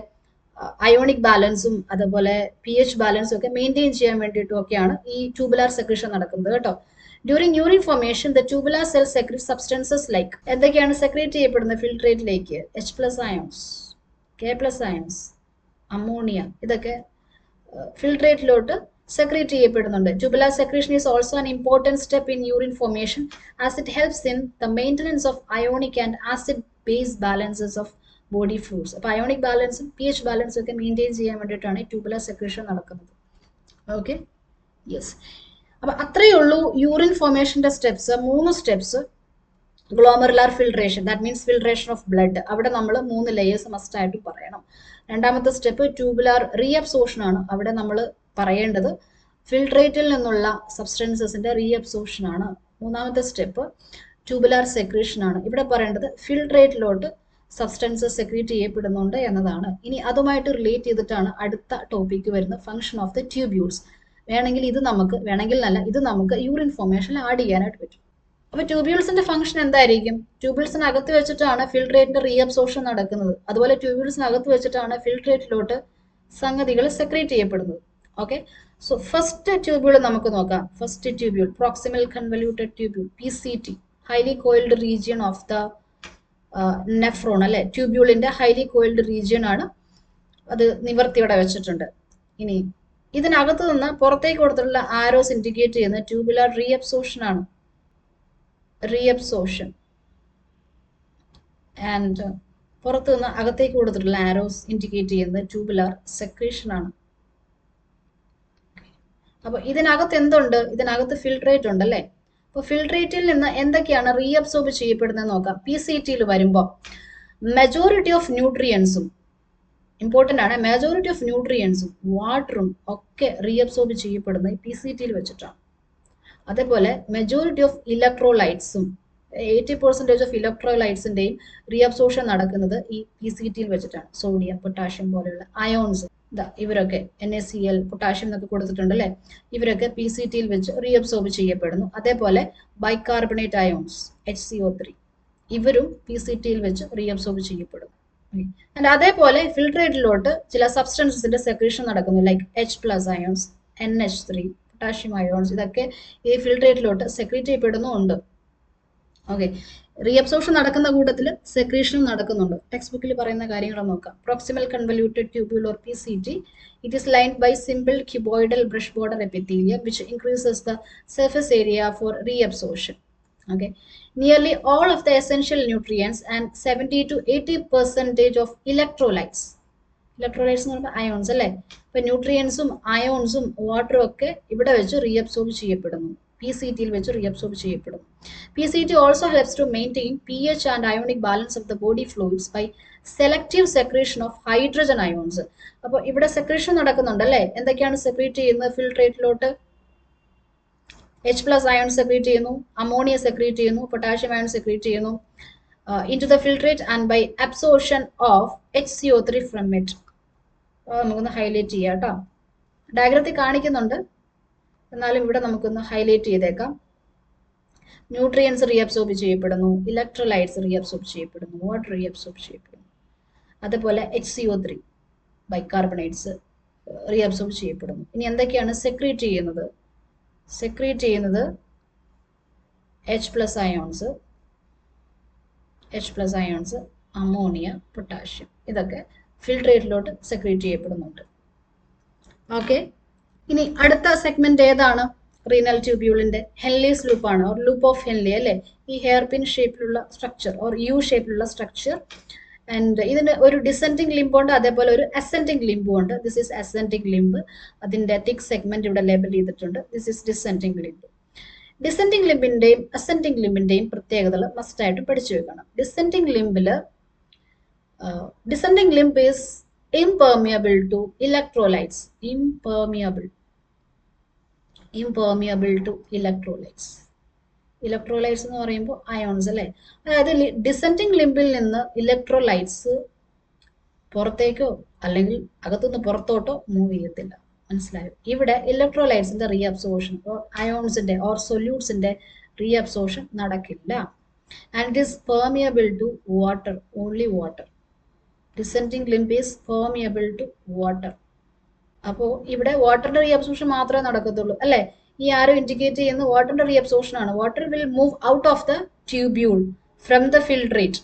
[SPEAKER 1] അയോണിക് ബാലൻസും അതുപോലെ pH ബാലൻസും ഒക്കെ മെയിൻറ്റെയിൻ ചെയ്യാൻ വേണ്ടിയിട്ടും ഒക്കെയാണ് ഈ ട്യൂബുലാർ സെക്രീഷൻ നടക്കുന്നത് കേട്ടോ. During urine formation, the tubular cells secrete substances like എന്തൊക്കെയാണ് സെക്രീറ്റ് ചെയ്യപ്പെടുന്നത് ഫിൽട്രേറ്റിലേക്ക്? H+ ions, K+ ions, ammonia, ഇതൊക്കെ ഫിൽട്രേറ്റിലോട്ട് സെക്രീറ്റ് ചെയ്യപ്പെടുന്നുണ്ട്. Tubular secretion is also an important step in urine formation as it helps in the maintenance of ionic and acid base balances of body fluids. അപ്പോൾ ionic ബാലൻസും pH ബാലൻസും ഒക്കെ maintain ചെയ്യാൻ വേണ്ടിയിട്ടാണ് ഈ tubular secretion നടക്കുന്നത്. Okay, yes. അപ്പൊ അത്രയേ ഉള്ളൂ യൂറിൻ ഫോർമേഷന്റെ steps. 3 steps. Glomerular filtration, that means filtration of blood. അവിടെ നമ്മൾ 3 ലെയേഴ്സ് മസ്റ്റ് ആയിട്ട് പറയണം. രണ്ടാമത്തെ സ്റ്റെപ്പ് ട്യൂബുലാർ റീഅബ്സോർഷൻ ആണ്. അവിടെ നമ്മൾ പറയേണ്ടത് ഫിൽട്രേറ്റിൽ നിന്നുള്ള സബ്സ്റ്റൻസസിന്റെ റീഅബ്സോർഷൻ ആണ്. മൂന്നാമത്തെ സ്റ്റെപ്പ് ട്യൂബുലാർ സെക്രീഷൻ ആണ്. ഇവിടെ പറയേണ്ടത് ഫിൽട്രേറ്റിലോട്ട് സബ്സ്റ്റൻസസ് സെക്രീറ്റ് ചെയ്യപ്പെടുന്നുണ്ട് എന്നതാണ്. ഇനി അതുമായിട്ട് റിലേറ്റ് ചെയ്തിട്ടാണ് അടുത്ത ടോപ്പിക്ക് വരുന്നത്, ഫംഗ്ഷൻ ഓഫ് ദ ട്യൂബ്യൂൾസ്. വേണമെങ്കിൽ ഇത് നമുക്ക് യൂറിൻ ഫോർമേഷനിൽ ആഡ് ചെയ്യാനായിട്ട് പറ്റും. അപ്പൊ ട്യൂബ്യൂൾസിന്റെ ഫംഗ്ഷൻ എന്തായിരിക്കും? ട്യൂബ്യൂൾസിനകത്ത് വെച്ചിട്ടാണ് ഫിൽട്രേറ്റിന്റെ റീഅബ്സോർഷൻ നടക്കുന്നത്. അതുപോലെ ട്യൂബ്യൂൾസിനകത്ത് വെച്ചിട്ടാണ് ഫിൽട്രേറ്റിലോട്ട് സംഗതികൾ സെക്രീറ്റ് ചെയ്യപ്പെടുന്നത്. ഓക്കെ, സോ ഫസ്റ്റ് ട്യൂബ്യൂൾ നമുക്ക് നോക്കാം. First tubule proximal convoluted tubule, PCT, highly coiled region of the nephron അല്ലെ. ട്യൂബ്യൂളിന്റെ ഹൈലി കോയിൽഡ് റീജിയൻ ആണ്. അത് നിവർത്തിയോടെ വെച്ചിട്ടുണ്ട്. ഇനി ഇതിനകത്ത് നിന്ന് പുറത്തേക്ക് കൊടുത്തിട്ടുള്ള ആരോസ് ഇൻഡിക്കേറ്റ് ചെയ്യുന്ന ട്യൂബുലാർ റീഅബ്സോർഷൻ ആണ്. റീഅബ്സോർഷൻ. ആൻഡ് പുറത്തു നിന്ന് അകത്തേക്ക് കൊടുത്തിട്ടുള്ള ആരോസ് ഇൻഡിക്കേറ്റ് ചെയ്യുന്നത് ട്യൂബുലാർ സെക്രീഷൻ ആണ്. അപ്പൊ ഇതിനകത്ത് എന്തുണ്ട്? ഇതിനകത്ത് ഫിൽട്രേറ്റ് ഉണ്ട് അല്ലെ. അപ്പൊ ഫിൽട്രേറ്റിൽ നിന്ന് എന്തൊക്കെയാണ് റീഅബ്സോർബ് ചെയ്യപ്പെടുന്നത് നോക്കാം. PCTയിൽ വരുമ്പോൾ മെജോറിറ്റി ഓഫ് ന്യൂട്രിയൻസും ഇമ്പോർട്ടൻ്റ് ആണ്. മെജോറിറ്റി ഓഫ് ന്യൂട്രിയൻസും വാട്ടറും ഒക്കെ റീഅബ്സോർബ് ചെയ്യപ്പെടുന്നത് PCTയിൽ വെച്ചിട്ടാണ്. അതേപോലെ മെജോറിറ്റി ഓഫ് ഇലക്ട്രോലൈറ്റ്സും 80% ഓഫ് ഇലക്ട്രോലൈറ്റ്സിന്റെയും റീഅബ്സോർഷൻ നടക്കുന്നത് ഈ PCTയിൽ വെച്ചിട്ടാണ്. സോഡിയം, പൊട്ടാഷ്യം പോലെയുള്ള അയോൺസ്, ഇവരൊക്കെ NaCl, പൊട്ടാഷ്യം എന്നൊക്കെ കൊടുത്തിട്ടുണ്ട് അല്ലെ. ഇവരൊക്കെ PCTയിൽ വെച്ച് റീഅബ്സോർബ് ചെയ്യപ്പെടുന്നു. അതേപോലെ ബൈകാർബണേറ്റ് അയോൺസ് HCO3 ഇവരും PCTയിൽ വെച്ച് റീഅബ്സോർബ് ചെയ്യപ്പെടുന്നു. ആൻഡ് അതേപോലെ ഫിൽട്രേറ്റിലോട്ട് ചില സബ്സ്റ്റൻസസിന്റെ സെക്രീഷൻ നടക്കുന്നു, like H+ ions, NH3, potassium ions, ഇതൊക്കെ ഈ ഫിൽട്രേറ്റിലോട്ട് സെക്രീറ്റ് ചെയ്യപ്പെടുന്നുണ്ട്. ഓക്കെ, റീഅബ്സോർഷൻ നടക്കുന്ന കൂട്ടത്തിൽ സെക്രീഷനും നടക്കുന്നുണ്ട്. ടെക്സ്റ്റ് ബുക്കിൽ പറയുന്ന കാര്യങ്ങൾ നോക്കാം. Proximal convoluted tubule or PCT, it is lined by simple cuboidal brush border epithelium which increases the surface area for reabsorption. Okay, nearly all of the essential nutrients and 70 to 80% of electrolytes എന്ന് പറയുമ്പോൾ ions അല്ലേ. ഇപ്പൊ ന്യൂട്രിയൻസും അയോൺസും വാട്ടറും ഒക്കെ ഇവിടെ വെച്ച് reabsorb ചെയ്യപ്പെടുന്നു, PCTയിൽ വെച്ച് റീഅബ്സോർബ് ചെയ്യപ്പെടുന്നു. PCT also helps to maintain pH and ionic balance of the body fluids by selective secretion of hydrogen ions. അപ്പോൾ ഇവിടെ സെക്രീഷൻ നടക്കുന്നുണ്ട് അല്ലേ. എന്തൊക്കെയാണ് സെക്രീറ്റ് ചെയ്യുന്നത് ഫിൽട്രേറ്റിലോട്ട്? H+ അയോൺ സെക്രീറ്റ് ചെയ്യുന്നു, അമോണിയ സെക്രീറ്റ് ചെയ്യുന്നു, പൊട്ടാഷ്യം അയോൺ സെക്രീറ്റ് ചെയ്യുന്നു into the filtrate and by absorption of HCO3 from it. നമുക്കൊന്ന് ഹൈലൈറ്റ് ചെയ്യാം കേട്ടോ. ഡയഗ്രത്തിൽ കാണിക്കുന്നുണ്ട്, എന്നാലും ഇവിടെ നമുക്കൊന്ന് ഹൈലൈറ്റ് ചെയ്തേക്കാം. ന്യൂട്രിയൻസ് റീഅബ്സോർബ് ചെയ്യപ്പെടുന്നു, ഇലക്ട്രോലൈറ്റ്സ് റീഅബ്സോർബ് ചെയ്യപ്പെടുന്നു, വാട്ടർ റീഅബ്സോർബ് ചെയ്യപ്പെടുന്നു. അതുപോലെ HCO3 ബൈകാർബണേറ്റ്സ് റീഅബ്സോർബ് ചെയ്യപ്പെടുന്നു. ഇനി എന്തൊക്കെയാണ് സെക്രീറ്റ് ചെയ്യുന്നത്? സെക്രീറ്റ് ചെയ്യുന്നത് H+ അയോൺസ്, അമോണിയ, പൊട്ടാഷ്യം, ഇതൊക്കെ ഫിൽട്രേറ്റിലോട്ട് സെക്രീറ്റ് ചെയ്യപ്പെടുന്നുണ്ട്. ഓക്കെ, ഇനി അടുത്ത സെഗ്മെന്റ് ഏതാണ്? റീനൽ ട്യൂബ്യൂളിന്റെ ഹെൻലീസ് ലൂപ്പ് ആണ്, ഓർ ലൂപ്പ് ഓഫ് ഹെൻലി അല്ലെ. ഈ ഹെയർ പിൻ ഷേപ്പിലുള്ള സ്ട്രക്ചർ ഓർ U ഷേപ്പിലുള്ള സ്ട്രക്ചർ. ആൻഡ് ഇതിന് ഒരു ഡിസെൻഡിങ് ലിംബ് ഉണ്ട്, അതേപോലെ ഒരു അസെൻഡിങ് ലിംബും ഉണ്ട്. This is ascending limb. അതിന്റെ തിക് സെഗ്മെന്റ് ഇവിടെ ലേബൽ ചെയ്തിട്ടുണ്ട്. This is descending limb. Descending ലിംബിന്റെയും അസെൻഡിങ് ലിംബിന്റെയും പ്രത്യേകതകൾ മസ്റ്റ് ആയിട്ട് പഠിച്ചു വെക്കണം. Descending limb is impermeable to electrolytes. Impermeable to electrolytes. Electrolytes എന്ന് പറയുമ്പോൾ അയോൺസ് അല്ലേ. അതായത് ഡിസെൻഡിങ് ലിംബിൽ നിന്ന് ഇലക്ട്രോലൈറ്റ്സ് പുറത്തേക്കോ അല്ലെങ്കിൽ അകത്തുനിന്ന് പുറത്തോട്ടോ മൂവ് ചെയ്യത്തില്ല. മനസ്സിലായോ? ഇവിടെ ഇലക്ട്രോലൈറ്റ്സിന്റെ റീഅബ്സോർഷൻ അയോൺസിന്റെ ഓർ സൊല്യൂട്ട്സിന്റെ റീഅബ്സോർഷൻ നടക്കില്ല. And it is permeable to water, only water. Descending limb is permeable to water. അപ്പോൾ ഇവിടെ വാട്ടറിന്റെ റീഅബ്സോർഷൻ മാത്രമേ നടക്കത്തുള്ളൂ അല്ലേ. ഈ ആരോ ഇൻഡിക്കേറ്റ് ചെയ്യുന്ന വാട്ടറിന്റെ റീഅബ്സോർപ്ഷൻ ആണ്. Water will move out of the tubule from the filtrate.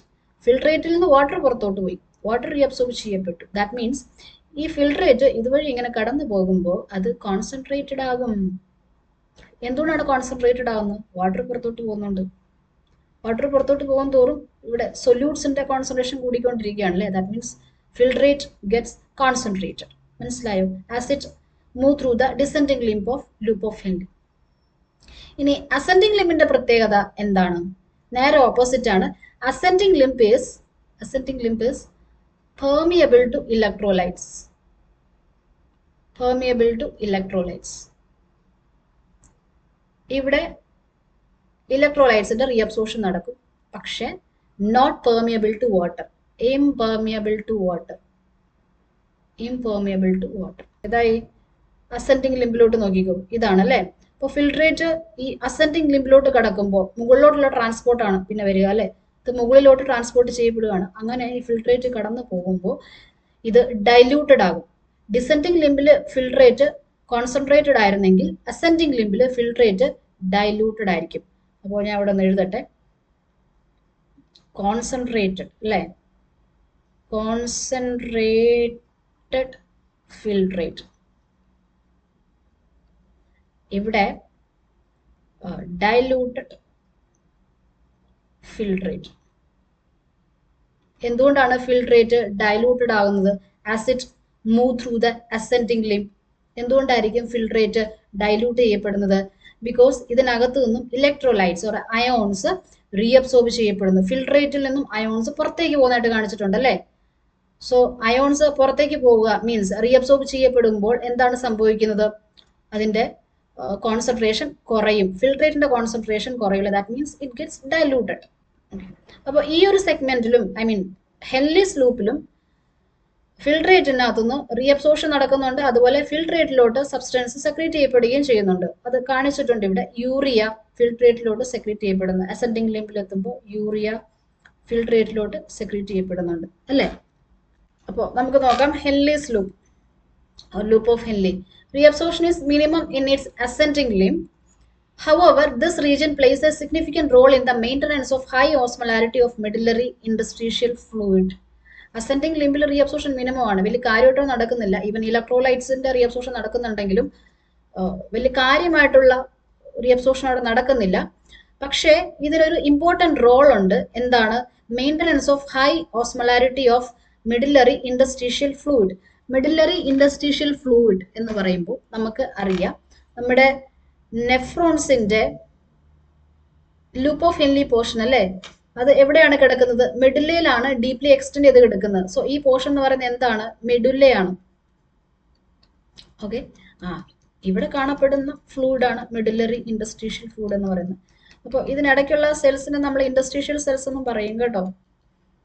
[SPEAKER 1] ഫിൽട്രേറ്റിൽ നിന്ന് വാട്ടർ പുറത്തോട്ട് പോയി, വാട്ടർ റീഅബ്സോർബ് ചെയ്യപ്പെട്ടു. ദാറ്റ് മീൻസ് ഈ ഫിൽട്രേറ്റ് ഇതുവഴി ഇങ്ങനെ കടന്നു പോകുമ്പോൾ അത് കോൺസെൻട്രേറ്റഡ് ആകും. എന്തുകൊണ്ടാണ് കോൺസെൻട്രേറ്റഡ് ആകുന്നത്? വാട്ടർ പുറത്തോട്ട് പോകുന്നുണ്ട്. വാട്ടർ പുറത്തോട്ട് പോകും തോറും ഇവിടെ സൊല്യൂട്ട്സിന്റെ കോൺസെൻട്രേഷൻ കൂടിക്കൊണ്ടിരിക്കുകയാണല്ലേ. That means filtrate gets concentrated. മനസ്സിലായോ? As it move through the descending limb of loop of Henle. ഇനി അസെൻഡിങ് ലിംബിന്റെ പ്രത്യേകത എന്താണ്? നേരെ ഓപ്പോസിറ്റ് ആണ്. Ascending limb is permeable to electrolytes. Permeable to electrolytes. ഇവിടെ ഇലക്ട്രോലൈറ്റ്സിന്റെ റീഅബ്സോർപ്ഷൻ നടക്കും, പക്ഷെ not permeable to water. Impermeable to water. Impermeable to water. ഇതായി അസെൻഡിങ് ലിംബിലോട്ട് നോക്കിക്കോ. ഇതാണല്ലേ. അപ്പോൾ ഫിൽട്രേറ്റ് ഈ അസെൻഡിങ് ലിംബിലോട്ട് കടക്കുമ്പോൾ മുകളിലോട്ടുള്ള ട്രാൻസ്പോർട്ടാണ് പിന്നെ വരിക അല്ലേ. ഇത് മുകളിലോട്ട് ട്രാൻസ്പോർട്ട് ചെയ്യപ്പെടുകയാണ്. അങ്ങനെ ഈ ഫിൽട്രേറ്റ് കടന്നു പോകുമ്പോൾ ഇത് ഡൈല്യൂട്ടഡ് ആകും. ഡിസെൻഡിങ് ലിംബിൽ ഫിൽട്രേറ്റ് കോൺസെൻട്രേറ്റഡ് ആയിരുന്നെങ്കിൽ അസെൻഡിങ് ലിംബിൽ ഫിൽട്രേറ്റ് ഡൈല്യൂട്ടഡ് ആയിരിക്കും. അപ്പോൾ ഞാൻ ഇവിടെ ഒന്ന് എഴുതട്ടെ. കോൺസെൻട്രേറ്റഡ് അല്ലേ, കോൺസെൻട്രേറ്റഡ് ഫിൽട്രേറ്റ്. ഇവിടെ ഡൈല്യൂട്ടഡ് ഫിൽട്രേറ്റ്. എന്തുകൊണ്ടാണ് ഫിൽട്രേറ്റ് ഡൈലൂട്ടഡ് ആകുന്നത്? As it move through the ascending limb. എന്തുകൊണ്ടായിരിക്കും ഫിൽട്രേറ്റ് ഡൈലൂട്ട് ചെയ്യപ്പെടുന്നത്? ബിക്കോസ് ഇതിനകത്തു നിന്നും ഇലക്ട്രോലൈറ്റ്സ് ഓർ അയോൺസ് റീഅബ്സോർബ് ചെയ്യപ്പെടുന്നു. ഫിൽട്രേറ്റിൽ നിന്നും അയോൺസ് പുറത്തേക്ക് പോകുന്നതായിട്ട് കാണിച്ചിട്ടുണ്ട് അല്ലേ. സോ അയോൺസ് പുറത്തേക്ക് പോവുക മീൻസ് റീഅബ്സോർബ് ചെയ്യപ്പെടുമ്പോൾ എന്താണ് സംഭവിക്കുന്നത്? അതിന്റെ കോൺസെൻട്രേഷൻ കുറയും. ഫിൽട്രേറ്റിന്റെ കോൺസെൻട്രേഷൻ കുറയില്ല. That means it gets diluted. അപ്പോൾ ഈ ഒരു സെഗ്മെന്റിലും ഹെൻലിസ് ലൂപ്പിലും ഫിൽട്രേറ്റിനകത്തുനിന്ന് റീഅബ്സോർപ്ഷൻ നടക്കുന്നുണ്ട്. അതുപോലെ ഫിൽട്രേറ്റിലോട്ട് സബ്സ്റ്റൻസ് സെക്രീറ്റ് ചെയ്യപ്പെടുകയും ചെയ്യുന്നുണ്ട്. അത് കാണിച്ചിട്ടുണ്ട് ഇവിടെ. യൂറിയ ഫിൽട്രേറ്റിലോട്ട് സെക്രീറ്റ് ചെയ്യപ്പെടുന്നു. അസെൻഡിങ് ലിംബിൽ എത്തുമ്പോൾ യൂറിയ ഫിൽട്രേറ്റിലോട്ട് സെക്രീറ്റ് ചെയ്യപ്പെടുന്നുണ്ട് അല്ലേ. അപ്പോൾ നമുക്ക് നോക്കാം Henle's loop, loop of Henle. Reabsorption is minimum in its ascending limb. However, this region plays a significant role in the maintenance of high osmolarity of medullary interstitial fluid. Ascending limbiൽ reabsorption minimum ആണ്. വലിയ കാര്യമായിട്ടൊന്നും നടക്കുന്നില്ല. Even ഇലക്ട്രോലൈറ്റ്സിന്റെ reabsorption നടക്കുന്നുണ്ടെങ്കിലും വലിയ കാര്യമായിട്ടുള്ള reabsorption അവിടെ നടക്കുന്നില്ല. പക്ഷേ ഇതിനൊരു ഇമ്പോർട്ടൻറ്റ് റോൾ ഉണ്ട്. എന്താണ്? Maintenance of high osmolarity of medullary interstitial fluid. Medullary interstitial fluid എന്ന് പറയുമ്പോൾ നമുക്ക് അറിയാം നമ്മുടെ നെഫ്രോൺസിന്റെ ലൂപ്പ് ഓഫ് ഹെൻലി പോർഷൻ അല്ലേ. അത് എവിടെയാണ് കിടക്കുന്നത്? മെഡുല്ലയിലാണ് ഡീപ്ലി എക്സ്റ്റെൻഡ് ചെയ്ത് കിടക്കുന്നത്. സോ ഈ പോർഷൻ എന്ന് പറയുന്നത് എന്താണ്? മെഡുല്ലയാണ്. ഓക്കെ. ഇവിടെ കാണപ്പെടുന്ന ഫ്ലൂയിഡ് ആണ് മെഡുലറി ഇൻഡസ്ട്രീഷ്യൽ ഫ്ലൂയിഡ് എന്ന് പറയുന്നത്. അപ്പോൾ ഇതിനിടയ്ക്കുള്ള സെൽസിനെ നമ്മൾ ഇൻഡസ്ട്രീഷ്യൽ സെൽസ് എന്നും പറയും കേട്ടോ.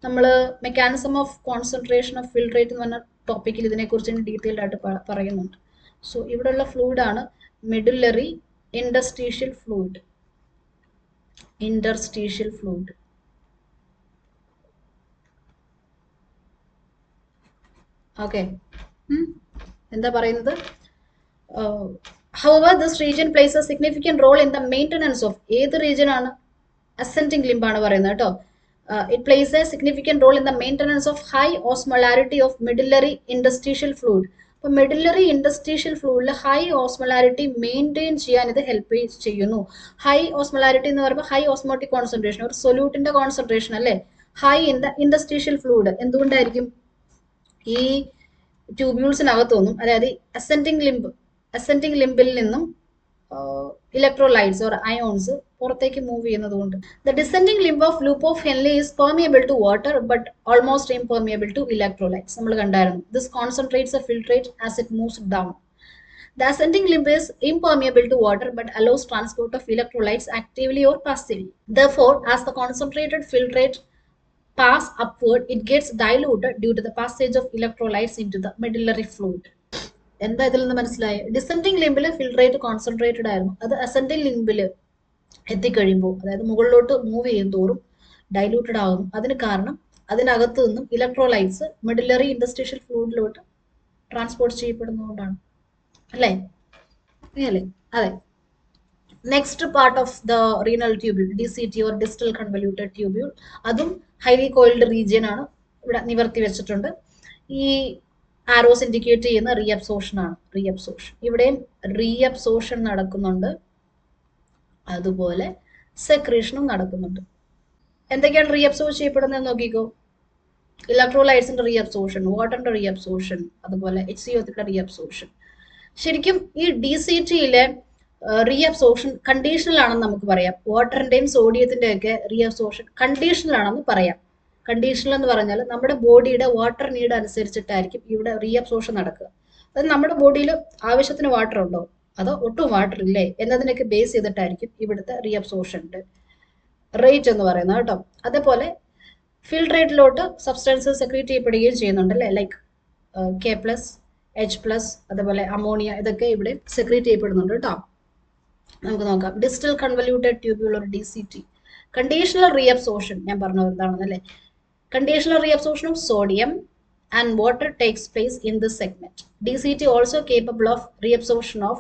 [SPEAKER 1] നമ്മൾ mechanism of concentration of filtrate എന്ന് പറഞ്ഞ ടോപ്പിക്കിൽ ഇതിനെക്കുറിച്ച് ഡീറ്റെയിൽഡ് ആയിട്ട് പറയുന്നുണ്ട്. സോ ഇവിടെയുള്ള ഫ്ലൂയിഡ് ആണ് medullary interstitial fluid. Interstitial fluid. Okay. എന്താ പറയുന്നത്? However, this region plays a significant role in the maintenance of ഏത് റീജിയൻ ആണ്? അസെൻഡിങ് ലിംബ് ആണ് പറയുന്നത് കേട്ടോ. It plays a significant role in the maintenance of high osmolarity of medullary interstitial fluid. അപ്പോൾ medullary ഇൻഡസ്ട്രീഷ്യൽ ഫ്ലൂയിഡിൽ high ഓസ്മോലാരിറ്റി maintain ചെയ്യാൻ ഇത് help ചെയ്യുന്നു. High ഓസ്മോലാരിറ്റി എന്ന് പറയുമ്പോൾ ഹൈ ഓസ്മോട്ടിക് കോൺസെൻട്രേഷൻ, ഒരു സൊല്യൂട്ടിന്റെ കോൺസെൻട്രേഷൻ അല്ലേ, high in the interstitial fluid. എന്തുകൊണ്ടായിരിക്കും? ഈ ട്യൂബ്യൂൾസിനകത്തൊന്നും, അതായത് അസെൻഡിങ് ലിംബിൽ നിന്നും ഇലക്ട്രോലൈറ്റ്സ് ഓർ അയോൺസ് പുറത്തേക്ക് മൂവ് ചെയ്യുന്നത് കൊണ്ട്. The descending limb of loop of Henle is permeable to water but almost impermeable to electrolytes. നമ്മൾ കണ്ടായിരുന്നു. This concentrates a filtrate as it moves down. The ascending limb is impermeable to water but allows transport of electrolytes actively or passively. Therefore, as the concentrated filtrate pass upward, it gets diluted due to the passage of electrolytes into the medullary fluid. എന്താ ഇതിൽ നിന്ന് മനസ്സിലായി? Descending ലിംബിൽ filtrate concentrated ആയിരുന്നു. അത് ascending ലിംബിൽ എത്തിക്കഴിയുമ്പോൾ, അതായത് മുകളിലോട്ട് move ചെയ്യും തോറും ഡൈലൂട്ടഡ് ആകുന്നു. അതിന് കാരണം അതിനകത്ത് നിന്നും ഇലക്ട്രോലൈറ്റ്സ് മെഡുലറി ഇൻഡസ്ട്രീഷ്യൽ ഫ്ലൂയിഡിലോട്ട് ട്രാൻസ്പോർട്ട് ചെയ്യപ്പെടുന്നതുകൊണ്ടാണ് അല്ലേ? അല്ലേ? അതെ. Next part of the renal tubule DCT or distal convoluted tubule, അതും ഹൈലി കോയിൽഡ് റീജിയൻ ആണ്. ഇവിടെ നിവർത്തി വെച്ചിട്ടുണ്ട്. ഈ ആരോസ് ഇൻഡിക്കേറ്റ് ചെയ്യുന്ന റീഅബ്സോർഷൻ ആണ്. റീഅബ്സോർഷൻ, ഇവിടെയും റീഅബ്സോർഷൻ നടക്കുന്നുണ്ട്, അതുപോലെ സെക്രീഷനും നടക്കുന്നുണ്ട്. എന്തൊക്കെയാണ് റീഅബ്സോർബ് ചെയ്യപ്പെടുന്നത് നോക്കിക്കോ. ഇലക്ട്രോലൈറ്റ്സിന്റെ റീഅബ്സോർഷൻ, വാട്ടറിന്റെ റീഅബ്സോർഷൻ, അതുപോലെ HCO3യുടെ റീഅബ്സോർഷൻ. ശരിക്കും ഈ DCTയിലെ റീഅബ്സോർഷൻ കണ്ടീഷണൽ ആണെന്ന് നമുക്ക് പറയാം. വാട്ടറിന്റെയും സോഡിയത്തിന്റെ ഒക്കെ റീഅബ്സോർഷൻ കണ്ടീഷണൽ ആണെന്ന് പറയാം. കണ്ടീഷണൽ എന്ന് പറഞ്ഞാൽ നമ്മുടെ ബോഡിയുടെ വാട്ടർ നീഡ് അനുസരിച്ചിട്ടായിരിക്കും ഇവിടെ റീഅബ്സോർഷൻ നടക്കുക. അതായത് നമ്മുടെ ബോഡിയിൽ ആവശ്യത്തിന് വാട്ടർ ഉണ്ടോ അതോ ഒട്ടും വാട്ടർ ഇല്ലേ എന്നതിനൊക്കെ ബേസ് ചെയ്തിട്ടായിരിക്കും ഇവിടുത്തെ റീഅബ്സോർഷന്റെ റേറ്റ് എന്ന് പറയുന്നത് കേട്ടോ. അതേപോലെ ഫിൽട്രേറ്റിലോട്ട് സബ്സ്റ്റൻസസ് സെക്രീറ്റ് ചെയ്യപ്പെടുകയും ചെയ്യുന്നുണ്ട് അല്ലേ, ലൈക്ക് K+, H+, അതേപോലെ അമോണിയ, ഇതൊക്കെ ഇവിടെ സെക്രീറ്റ് ചെയ്യപ്പെടുന്നുണ്ട് കേട്ടോ. നമുക്ക് നോക്കാം. ഡിസ്റ്റൽ കൺവല്യൂട്ടഡ് ട്യൂബ്യൂൾ ഒരു DCT. കണ്ടീഷണൽ റീഅബ്സോർഷൻ ഞാൻ പറഞ്ഞത് എന്താണെന്നല്ലേ. Conditional reabsorption of sodium and water takes place in this segment. DCT also capable of reabsorption of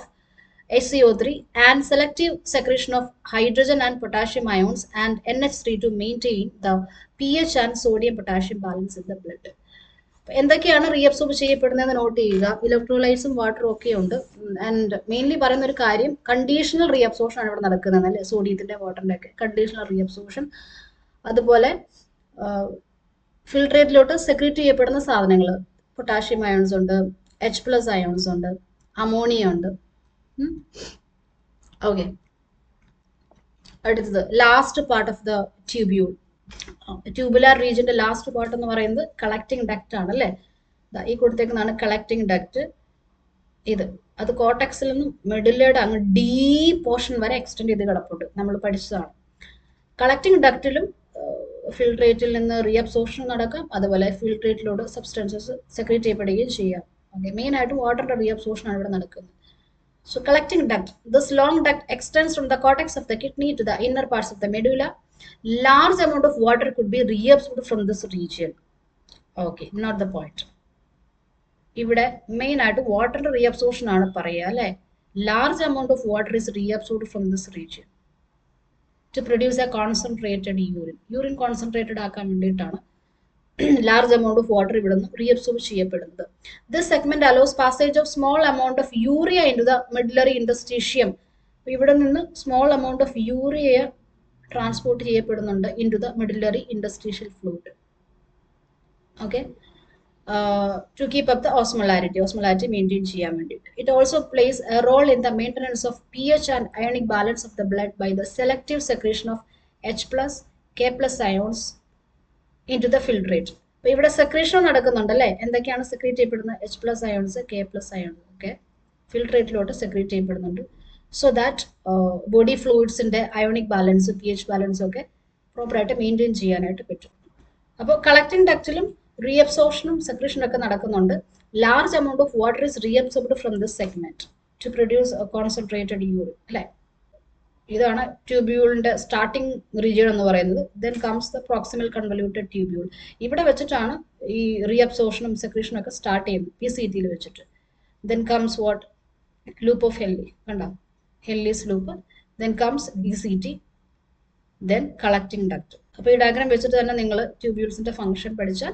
[SPEAKER 1] HCO3 and selective secretion of hydrogen and potassium ions and NH3 to maintain the pH and sodium potassium balance in the blood. എന്തൊക്കെയാണ് reabsorb ചെയ്യപ്പെടുന്നതെന്ന് not ചെയ്യുക. ഇലക്ട്രോലൈറ്റ്സും വാട്ടറും ഒക്കെ ഉണ്ട്. And mainly പറയുന്ന ഒരു കാര്യം conditional reabsorption ആണ് ഇവിടെ നടക്കുന്നത് അല്ലേ, സോഡിയത്തിന്റെ വാട്ടറിന്റെ ഒക്കെ കണ്ടീഷണൽ റീഅബ്സോർഷൻ. അതുപോലെ ഫിൽട്രേറ്റിലോട്ട് സെക്രീറ്റ് ചെയ്യപ്പെടുന്ന സാധനങ്ങൾ പൊട്ടാഷ്യം അയോൺസ് ഉണ്ട്, H+ അയോൺസ് ഉണ്ട്, അമോണിയ ഉണ്ട്. ഓക്കെ, അടുത്തത് last part of the tubule. Tubular റീജിയന്റെ ലാസ്റ്റ് പാർട്ട് എന്ന് പറയുന്നത് കളക്ടിങ് ഡക്റ്റ് ആണ് അല്ലേ. ഈ കൊടുത്തേക്കുന്നതാണ് കളക്ടിങ് ഡക്റ്റ്. അത് കോർട്ടക്സിൽ നിന്നും മെഡുലയുടെ അങ്ങ് ഡീപ് പോർഷൻ വരെ എക്സ്റ്റെൻഡ് ചെയ്ത് കിടപ്പുണ്ട്, നമ്മൾ പഠിച്ചതാണ്. കളക്ടിങ് ഡക്റ്റിലും ഫിൽട്രേറ്റിൽ നിന്ന് റീഅബ്സോർഷൻ നടക്കാം, അതുപോലെ ഫിൽട്രേറ്റിലൂടെ സബ്സ്റ്റൻസസ് സെക്രീറ്റ് ചെയ്യപ്പെടുകയും ചെയ്യാം. ഓക്കെ, മെയിൻ ആയിട്ട് വാട്ടറിന്റെ റീഅബ്സോർഷൻ ആണ് ഇവിടെ നടക്കുന്നത്. So collecting duct, this long duct extends from the cortex of the kidney to the inner parts of the medulla. Large amount of water could be reabsorbed from this region. Okay, not the point. ഇവിടെ main ആയിട്ട് വാട്ടറിന്റെ reabsorption ആണ് പറയുക അല്ലെ. Large amount of water is reabsorbed from this region to produce a concentrated urine. Urine concentrated ആക്കാൻ വേണ്ടിയിട്ടാണ് large amount of water ഇവിടെ നിന്ന് reabsorb ചെയ്യപ്പെടുന്നത്. This segment allows passage of small amount of urea into the medullary interstitium. ഇവിടെ നിന്ന് small amount of urea transport ചെയ്യപ്പെടുന്നുണ്ട് into the medullary interstitial fluid. Okay, to keep up the osmolarity maintain ചെയ്യാൻ വേണ്ടിയിട്ട്. It also plays a role in the maintenance of pH and ionic balance of the blood by the selective secretion of H+, K+ ions into the filtrate. അപ്പോൾ ഇവിടെ secretion നടക്കുന്നുണ്ട് അല്ലേ. എന്തൊക്കെയാണ് secrete ചെയ്യപ്പെടുന്നത്? H+ ions, K+ ions ഒക്കെ ഫിൽട്രേറ്റിലോട്ട് secrete ചെയ്യപ്പെടുന്നുണ്ട്. So that body ഫ്ലൂയിഡ്സിന്റെ അയോണിക് ബാലൻസ്, pH ബാലൻസ് ഒക്കെ പ്രോപ്പറായിട്ട് മെയിൻറ്റെയിൻ ചെയ്യാനായിട്ട് പറ്റും. അപ്പോൾ കളക്ടിങ് ഡക്റ്റിലും റീഅബ്സോർഷനും സെക്രീഷനും ഒക്കെ നടക്കുന്നുണ്ട്. Large amount of water is reabsorbed from this segment to produce a concentrated urine അല്ലേ. ഇതാണ് ട്യൂബ്യൂളിന്റെ സ്റ്റാർട്ടിംഗ് റീജിയൻ എന്ന് പറയുന്നത്. Then comes the proximal convoluted tubule. ഇവിടെ വെച്ചിട്ടാണ് ഈ റീഅബ്സോർഷനും സെക്രീഷനും ഒക്കെ സ്റ്റാർട്ട് ചെയ്യുന്നത്, PCTയിൽ വെച്ചിട്ട്. Then comes what, loop of Henle, കണ്ടോ, Henle's loop. Then comes DCT, then collecting duct. അപ്പോൾ ഈ ഡയഗ്രാം വെച്ചിട്ട് തന്നെ നിങ്ങൾ ട്യൂബ്യൂൾസിന്റെ ഫംഗ്ഷൻ പഠിച്ചാൽ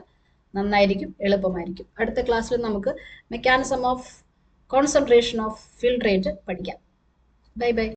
[SPEAKER 1] നന്നായിരിക്കും, എളുപ്പമായിരിക്കും. അടുത്ത ക്ലാസ്സിൽ നമുക്ക് mechanism of concentration of filtrate പഠിക്കാം. Bye by.